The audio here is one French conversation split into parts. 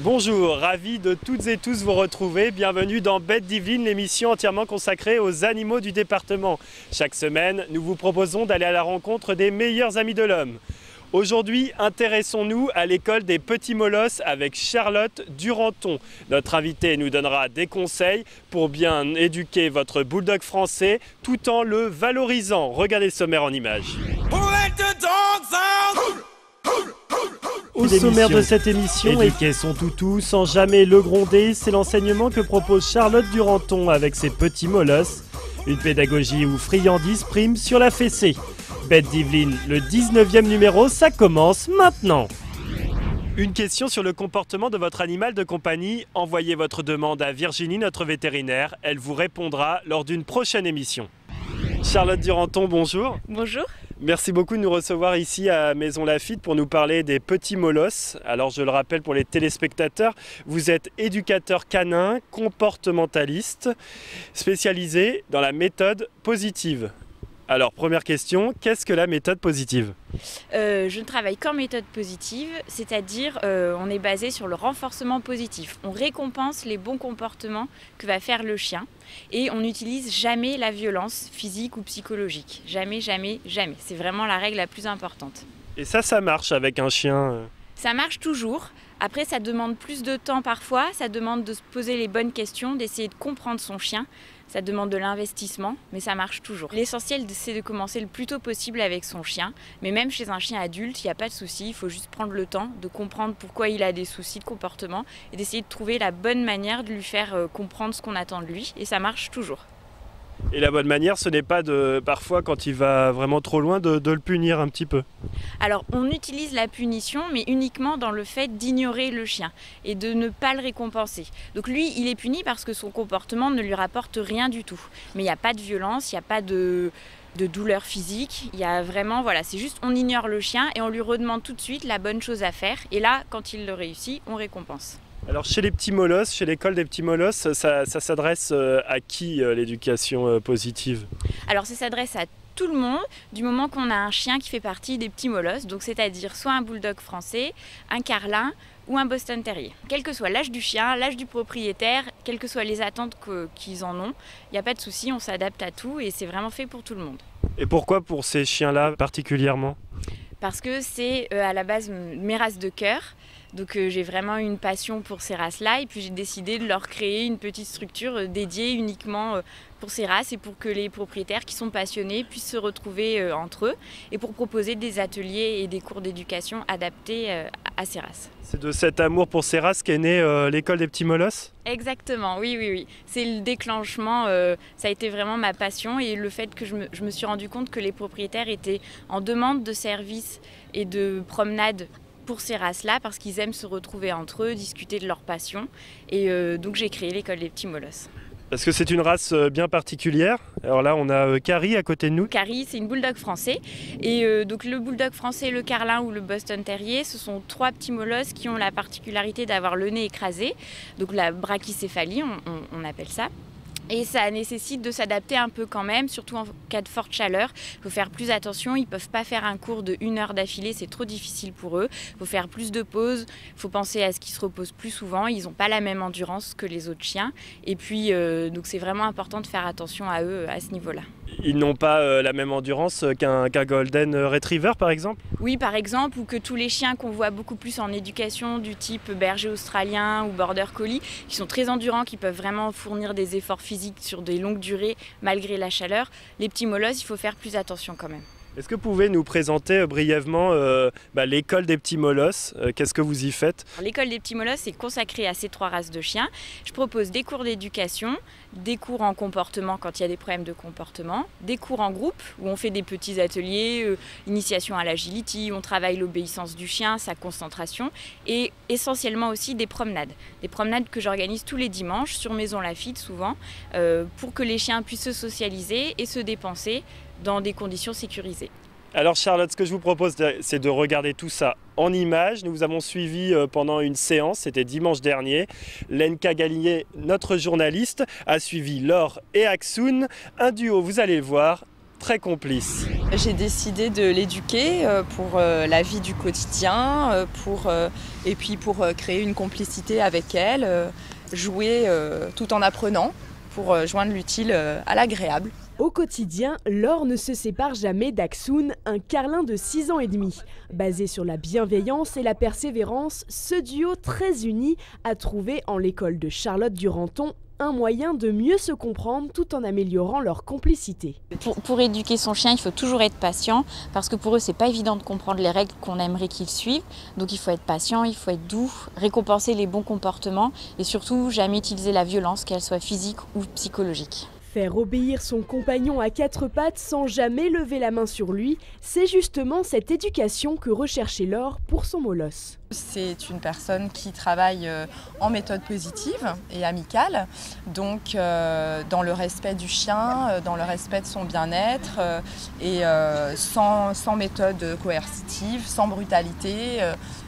Bonjour, ravi de toutes et tous vous retrouver. Bienvenue dans Bêtes d'Yvelines, l'émission entièrement consacrée aux animaux du département. Chaque semaine, nous vous proposons d'aller à la rencontre des meilleurs amis de l'homme. Aujourd'hui, intéressons-nous à l'école des petits molosses avec Charlotte Duranton. Notre invitée nous donnera des conseils pour bien éduquer votre bulldog français tout en le valorisant. Regardez le sommaire en images. Au sommaire de cette émission, éduquer son toutou sans jamais le gronder, c'est l'enseignement que propose Charlotte Duranton avec ses petits molosses. Une pédagogie où friandise prime sur la fessée. Bêtes d'Yvelines, le 19e numéro, ça commence maintenant. Une question sur le comportement de votre animal de compagnie. Envoyez votre demande à Virginie, notre vétérinaire. Elle vous répondra lors d'une prochaine émission. Charlotte Duranton, bonjour. Bonjour. Merci beaucoup de nous recevoir ici à Maison Lafitte pour nous parler des petits molosses. Alors je le rappelle pour les téléspectateurs, vous êtes éducateur canin, comportementaliste, spécialisé dans la méthode positive. Alors première question, qu'est-ce que la méthode positive ? Je ne travaille qu'en méthode positive, c'est-à-dire on est basé sur le renforcement positif. On récompense les bons comportements que va faire le chien et on n'utilise jamais la violence physique ou psychologique. Jamais, jamais, jamais. C'est vraiment la règle la plus importante. Et ça marche avec un chien ? Ça marche toujours. Après, ça demande plus de temps parfois, ça demande de se poser les bonnes questions, d'essayer de comprendre son chien. Ça demande de l'investissement, mais ça marche toujours. L'essentiel, c'est de commencer le plus tôt possible avec son chien. Mais même chez un chien adulte, il n'y a pas de souci. Il faut juste prendre le temps de comprendre pourquoi il a des soucis de comportement et d'essayer de trouver la bonne manière de lui faire comprendre ce qu'on attend de lui. Et ça marche toujours. Et la bonne manière, ce n'est pas parfois, quand il va vraiment trop loin, de le punir un petit peu. Alors, on utilise la punition, mais uniquement dans le fait d'ignorer le chien et de ne pas le récompenser. Donc lui, il est puni parce que son comportement ne lui rapporte rien du tout. Mais il n'y a pas de violence, il n'y a pas de douleur physique. Il y a vraiment, voilà, c'est juste on ignore le chien et on lui redemande tout de suite la bonne chose à faire. Et là, quand il le réussit, on récompense. Alors chez les petits molosses, chez l'école des petits molosses, ça s'adresse à qui l'éducation positive ? Alors ça s'adresse à tout le monde, du moment qu'on a un chien qui fait partie des petits molosses, donc c'est-à-dire soit un bulldog français, un carlin ou un Boston terrier. Quel que soit l'âge du chien, l'âge du propriétaire, quelles que soient les attentes qu'ils en ont, il n'y a pas de souci, on s'adapte à tout et c'est vraiment fait pour tout le monde. Et pourquoi pour ces chiens-là particulièrement ? Parce que c'est à la base mes races de cœur. Donc j'ai vraiment une passion pour ces races-là et puis j'ai décidé de leur créer une petite structure dédiée uniquement pour ces races et pour que les propriétaires qui sont passionnés puissent se retrouver entre eux et pour proposer des ateliers et des cours d'éducation adaptés à ces races. C'est de cet amour pour ces races qu'est née l'école des petits molosses ? Exactement, oui. C'est le déclenchement, ça a été vraiment ma passion et le fait que je me suis rendu compte que les propriétaires étaient en demande de services et de promenades pour ces races-là parce qu'ils aiment se retrouver entre eux, discuter de leur passion et donc j'ai créé l'école des petits molosses. Parce que c'est une race bien particulière. Alors là on a Carrie à côté de nous. Carrie, c'est une bulldog français et donc le bulldog français, le carlin ou le Boston terrier, ce sont trois petits molosses qui ont la particularité d'avoir le nez écrasé, donc la brachycéphalie on appelle ça. Et ça nécessite de s'adapter un peu quand même, surtout en cas de forte chaleur. Il faut faire plus attention, ils ne peuvent pas faire un cours de 1 heure d'affilée, c'est trop difficile pour eux. Il faut faire plus de pauses, il faut penser à ce qu'ils se reposent plus souvent. Ils n'ont pas la même endurance que les autres chiens. Et puis, donc c'est vraiment important de faire attention à eux à ce niveau-là. Ils n'ont pas la même endurance qu'un Golden Retriever par exemple ? Oui, par exemple, ou que tous les chiens qu'on voit beaucoup plus en éducation du type berger australien ou border collie, qui sont très endurants, qui peuvent vraiment fournir des efforts physiques sur des longues durées malgré la chaleur. Les petits molosses, il faut faire plus attention quand même. Est-ce que vous pouvez nous présenter brièvement l'école des petits molosses ? Qu'est-ce que vous y faites ? L'école des petits molosses est consacrée à ces trois races de chiens. Je propose des cours d'éducation, des cours en comportement quand il y a des problèmes de comportement, des cours en groupe où on fait des petits ateliers, initiation à l'agility, on travaille l'obéissance du chien, sa concentration et essentiellement aussi des promenades. Des promenades que j'organise tous les dimanches sur Maison Lafitte souvent pour que les chiens puissent se socialiser et se dépenser dans des conditions sécurisées. Alors Charlotte, ce que je vous propose, c'est de regarder tout ça en images. Nous vous avons suivi pendant une séance, c'était dimanche dernier. Lenka Gallier, notre journaliste, a suivi Laure et Aksoun. Un duo, vous allez le voir, très complices. J'ai décidé de l'éduquer pour la vie du quotidien, et puis pour créer une complicité avec elle, jouer tout en apprenant pour joindre l'utile à l'agréable. Au quotidien, Laure ne se sépare jamais d'Aksoun, un carlin de 6 ans et demi. Basé sur la bienveillance et la persévérance, ce duo très uni a trouvé en l'école de Charlotte Duranton un moyen de mieux se comprendre tout en améliorant leur complicité. Pour éduquer son chien, il faut toujours être patient parce que pour eux, c'est pas évident de comprendre les règles qu'on aimerait qu'ils suivent. Donc il faut être patient, il faut être doux, récompenser les bons comportements et surtout jamais utiliser la violence, qu'elle soit physique ou psychologique. Faire obéir son compagnon à 4 pattes sans jamais lever la main sur lui, c'est justement cette éducation que recherchait Laure pour son molosse. C'est une personne qui travaille en méthode positive et amicale, donc dans le respect du chien, dans le respect de son bien-être et sans méthode coercitive, sans brutalité,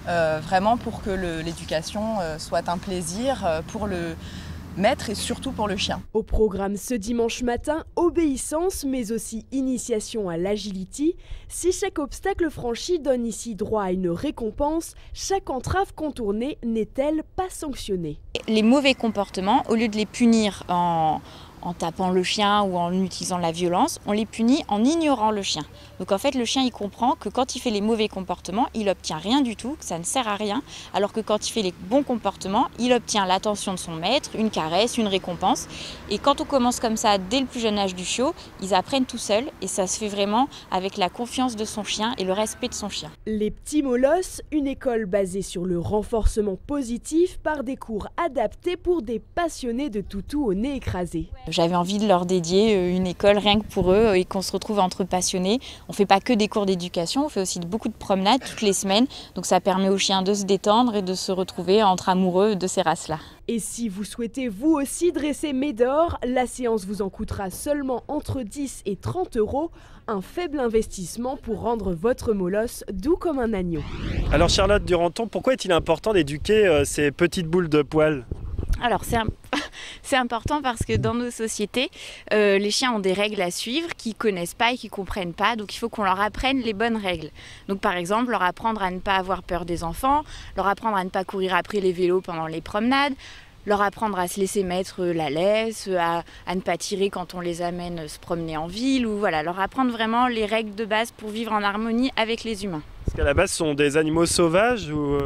vraiment pour que l'éducation soit un plaisir pour le maître et surtout pour le chien. Au programme ce dimanche matin, obéissance mais aussi initiation à l'agility. Si chaque obstacle franchi donne ici droit à une récompense, chaque entrave contournée n'est-elle pas sanctionnée? Les mauvais comportements, au lieu de les punir en tapant le chien ou en utilisant la violence, on les punit en ignorant le chien. Donc en fait, le chien il comprend que quand il fait les mauvais comportements, il obtient rien du tout, que ça ne sert à rien, alors que quand il fait les bons comportements, il obtient l'attention de son maître, une caresse, une récompense. Et quand on commence comme ça dès le plus jeune âge du chiot, ils apprennent tout seuls et ça se fait vraiment avec la confiance de son chien et le respect de son chien. Les petits molosses, une école basée sur le renforcement positif par des cours adaptés pour des passionnés de toutou au nez écrasé. J'avais envie de leur dédier une école rien que pour eux et qu'on se retrouve entre passionnés. On ne fait pas que des cours d'éducation, on fait aussi beaucoup de promenades toutes les semaines. Donc ça permet aux chiens de se détendre et de se retrouver entre amoureux de ces races-là. Et si vous souhaitez vous aussi dresser Médor, la séance vous en coûtera seulement entre 10 et 30 €. Un faible investissement pour rendre votre molosse doux comme un agneau. Alors Charlotte Duranton, pourquoi est-il important d'éduquer ces petites boules de poils ? Alors c'est important parce que dans nos sociétés, les chiens ont des règles à suivre qu'ils ne connaissent pas et qu'ils ne comprennent pas. Donc il faut qu'on leur apprenne les bonnes règles. Donc par exemple, leur apprendre à ne pas avoir peur des enfants, leur apprendre à ne pas courir après les vélos pendant les promenades, leur apprendre à se laisser mettre la laisse, à ne pas tirer quand on les amène se promener en ville, ou voilà, leur apprendre vraiment les règles de base pour vivre en harmonie avec les humains. Parce qu'à la base, ce sont des animaux sauvages ou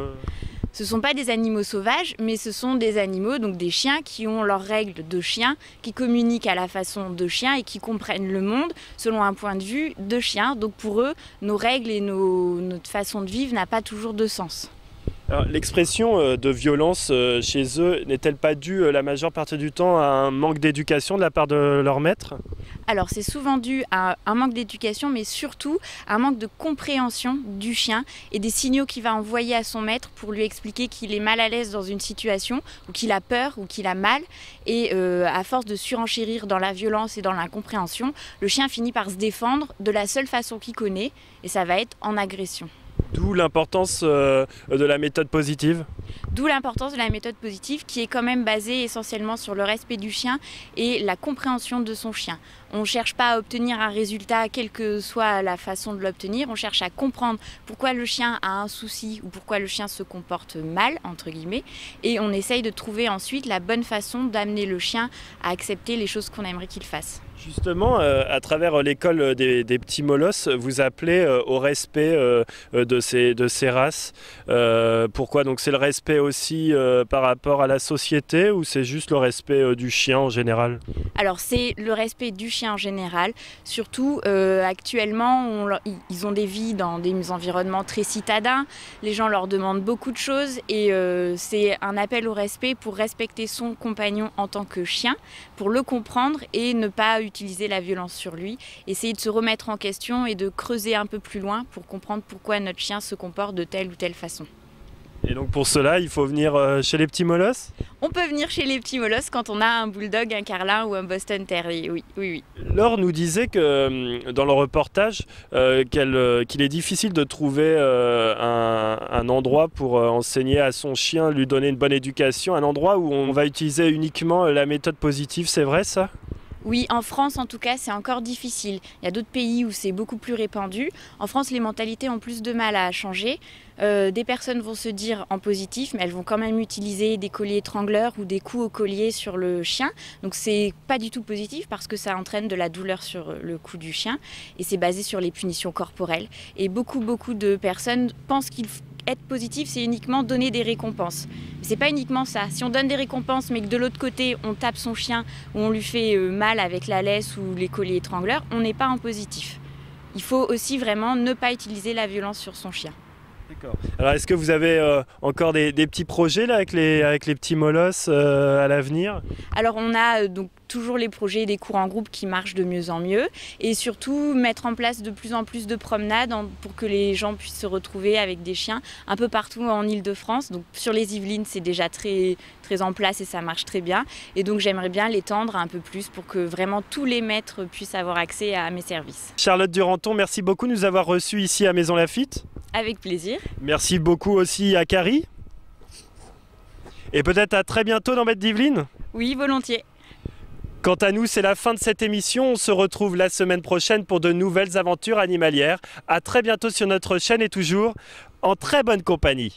Ce ne sont pas des animaux sauvages, mais ce sont des animaux, donc des chiens qui ont leurs règles de chien, qui communiquent à la façon de chien et qui comprennent le monde selon un point de vue de chien. Donc pour eux, nos règles et notre façon de vivre n'a pas toujours de sens. L'expression de violence chez eux n'est-elle pas due la majeure partie du temps à un manque d'éducation de la part de leur maître ? Alors c'est souvent dû à un manque d'éducation, mais surtout à un manque de compréhension du chien et des signaux qu'il va envoyer à son maître pour lui expliquer qu'il est mal à l'aise dans une situation, ou qu'il a peur, ou qu'il a mal. Et à force de surenchérir dans la violence et dans l'incompréhension, le chien finit par se défendre de la seule façon qu'il connaît, et ça va être en agression. D'où l'importance de la méthode positive. D'où l'importance de la méthode positive qui est quand même basée essentiellement sur le respect du chien et la compréhension de son chien. On ne cherche pas à obtenir un résultat quelle que soit la façon de l'obtenir, on cherche à comprendre pourquoi le chien a un souci ou pourquoi le chien se comporte mal, entre guillemets, et on essaye de trouver ensuite la bonne façon d'amener le chien à accepter les choses qu'on aimerait qu'il fasse. Justement, à travers l'école des petits molosses, vous appelez au respect de ces races. Pourquoi ? Donc c'est le respect aussi par rapport à la société ou c'est juste le respect du chien en général ? Alors c'est le respect du chien en général. Surtout actuellement, ils ont des vies dans des environnements très citadins. Les gens leur demandent beaucoup de choses et c'est un appel au respect pour respecter son compagnon en tant que chien, pour le comprendre et ne pas utiliser la violence sur lui, essayer de se remettre en question et de creuser un peu plus loin pour comprendre pourquoi notre chien se comporte de telle ou telle façon. Et donc pour cela, il faut venir chez les petits molosses ? On peut venir chez les petits molosses quand on a un bulldog, un carlin ou un boston terrier, oui. Laure nous disait que dans le reportage qu'il est difficile de trouver un endroit pour enseigner à son chien, lui donner une bonne éducation, un endroit où on va utiliser uniquement la méthode positive, c'est vrai ça ? Oui, en France en tout cas c'est encore difficile. Il y a d'autres pays où c'est beaucoup plus répandu. En France les mentalités ont plus de mal à changer. Des personnes vont se dire en positif mais elles vont quand même utiliser des colliers étrangleurs ou des coups au collier sur le chien. Donc c'est pas du tout positif parce que ça entraîne de la douleur sur le cou du chien et c'est basé sur les punitions corporelles. Et beaucoup de personnes pensent être positif, c'est uniquement donner des récompenses. Mais c'est pas uniquement ça. Si on donne des récompenses, mais que de l'autre côté, on tape son chien ou on lui fait mal avec la laisse ou les colliers étrangleurs, on n'est pas en positif. Il faut aussi vraiment ne pas utiliser la violence sur son chien. D'accord. Alors, est-ce que vous avez encore des petits projets là, avec les petits molosses à l'avenir? Alors, on a donc toujours les projets des cours en groupe qui marchent de mieux en mieux et surtout mettre en place de plus en plus de promenades pour que les gens puissent se retrouver avec des chiens un peu partout en Île-de-France. Donc, sur les Yvelines, c'est déjà très en place et ça marche très bien. Et donc, j'aimerais bien l'étendre un peu plus pour que vraiment tous les maîtres puissent avoir accès à mes services. Charlotte Duranton, merci beaucoup de nous avoir reçus ici à Maison Lafitte. Avec plaisir. Merci beaucoup aussi à Carrie. Et peut-être à très bientôt dans Bête d'Yvelines. Oui, volontiers. Quant à nous, c'est la fin de cette émission. On se retrouve la semaine prochaine pour de nouvelles aventures animalières. À très bientôt sur notre chaîne et toujours en très bonne compagnie.